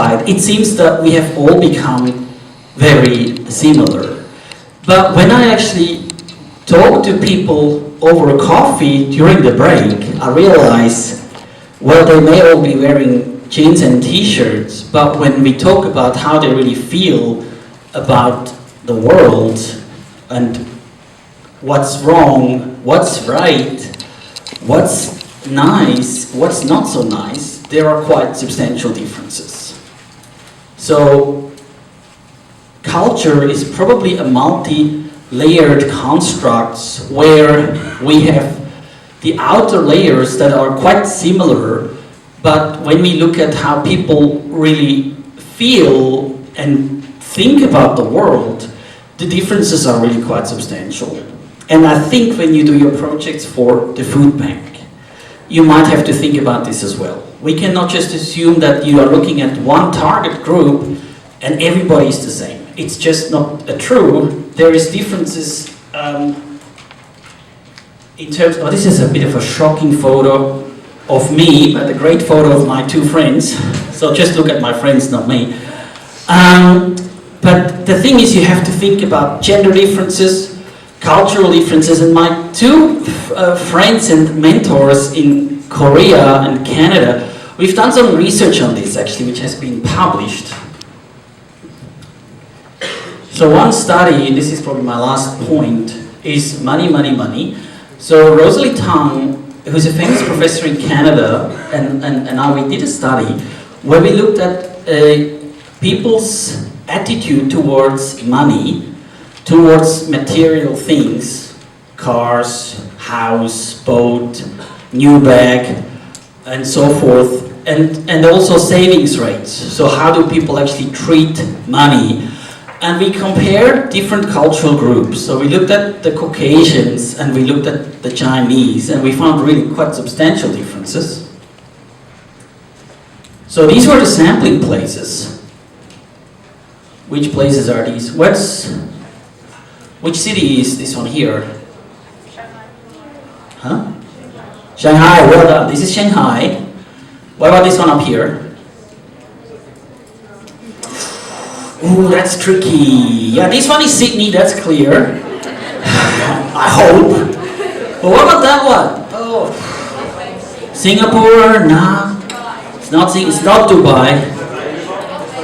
outside, it seems that we have all become very similar. But when I actually talk to people over coffee during the break, I realize, well, they may all be wearing jeans and t-shirts, but when we talk about how they really feel about the world and what's wrong, what's right, what's nice, what's not so nice, there are quite substantial differences. So culture is probably a multi-layered construct where we have the outer layers that are quite similar, but when we look at how people really feel and think about the world, the differences are really quite substantial. And I think when you do your projects for the food bank, you might have to think about this as well. We cannot just assume that you are looking at one target group and everybody is the same. It's just not true. There is differences in terms of, this is a bit of a shocking photo of me, but a great photo of my two friends. So just look at my friends, not me. But the thing is, you have to think about gender differences, cultural differences, and my two friends and mentors in Korea and Canada, we've done some research on this actually, which has been published. So one study, and this is probably my last point, is money, money, money. So Rosalie Tang, who's a famous professor in Canada, and I, we did a study where we looked at people's attitude towards money, towards material things, cars, house, boat, new bag, and so forth, and also savings rates. So how do people actually treat money? And we compared different cultural groups. So we looked at the Caucasians and we looked at the Chinese, and we found really quite substantial differences. So these were the sampling places. Which places are these? Which city is this one here? Huh? Shanghai, well done. This is Shanghai. What about this one up here? Ooh, that's tricky. Yeah, this one is Sydney, that's clear. I hope. But what about that one? Oh. Singapore? Nah. It's not Dubai.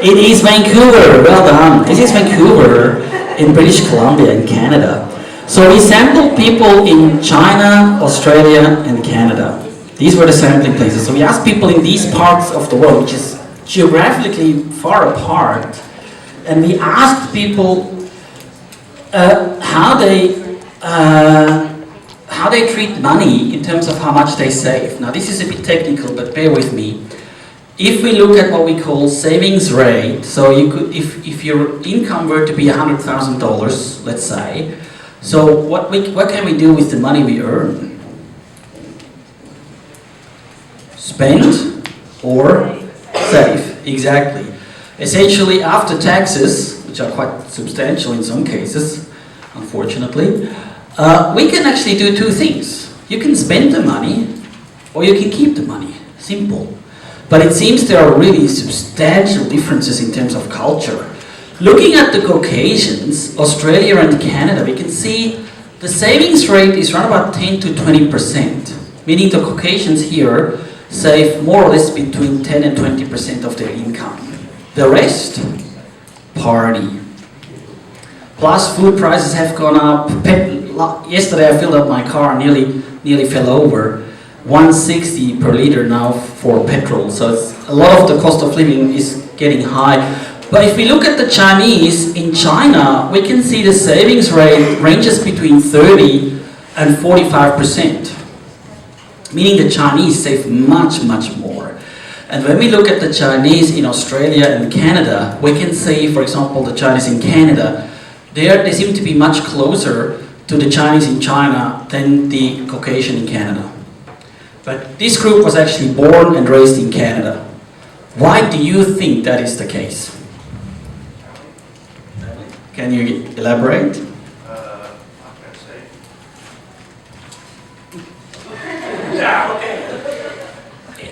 It is Vancouver. Well done. This is Vancouver in British Columbia in Canada. So we sampled people in China, Australia, and Canada. These were the sampling places. So we asked people in these parts of the world, which is geographically far apart, and we asked people how they treat money in terms of how much they save. Now this is a bit technical, but bear with me. If we look at what we call savings rate, so you could, if your income were to be $100,000, let's say, so what can we do with the money we earn? Spend or save? Exactly. Essentially, after taxes, which are quite substantial in some cases, unfortunately, we can actually do two things. You can spend the money, or you can keep the money. Simple. But it seems there are really substantial differences in terms of culture. Looking at the Caucasians, Australia and Canada, we can see the savings rate is around about 10 to 20%, meaning the Caucasians here save more or less between 10 and 20% of their income. The rest, party. Plus food prices have gone up. Yesterday I filled up my car, nearly fell over. 160 per liter now for petrol, so a lot of the cost of living is getting high. But if we look at the Chinese, in China, we can see the savings rate ranges between 30 and 45%, meaning the Chinese save much, much more. And when we look at the Chinese in Australia and Canada, we can see, for example, the Chinese in Canada, they seem to be much closer to the Chinese in China than the Caucasian in Canada. But this group was actually born and raised in Canada. Why do you think that is the case? Can you elaborate?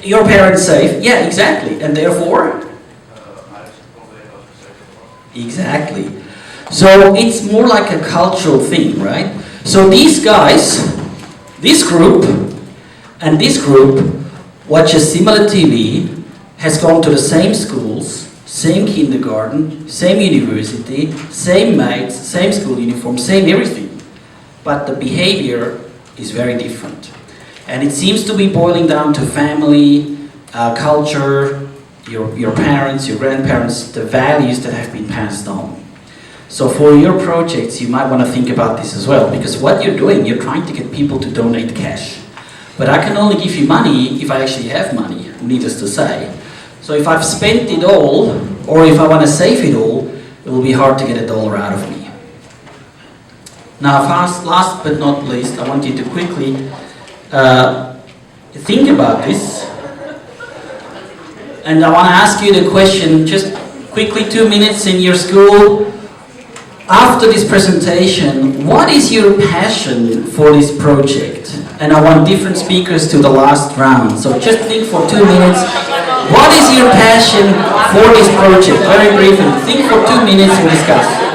Your parents save? Yeah, exactly. And therefore? Exactly. So it's more like a cultural thing, right? So these guys, this group and this group watches similar TV, has gone to the same schools, same kindergarten, same university, same mates, same school uniform, same everything. But the behavior is very different. And it seems to be boiling down to family, culture, your parents, your grandparents, the values that have been passed on. So for your projects, you might want to think about this as well, because what you're doing, you're trying to get people to donate cash. But I can only give you money if I actually have money, needless to say. So if I've spent it all, or if I want to save it all, it will be hard to get a dollar out of me. Now, last but not least, I want you to quickly think about this. And I want to ask you the question, just quickly, 2 minutes in your school. After this presentation, what is your passion for this project? And I want different speakers to the last round. So just think for 2 minutes. What is your passion for this project? Very briefly. Think for 2 minutes and discuss.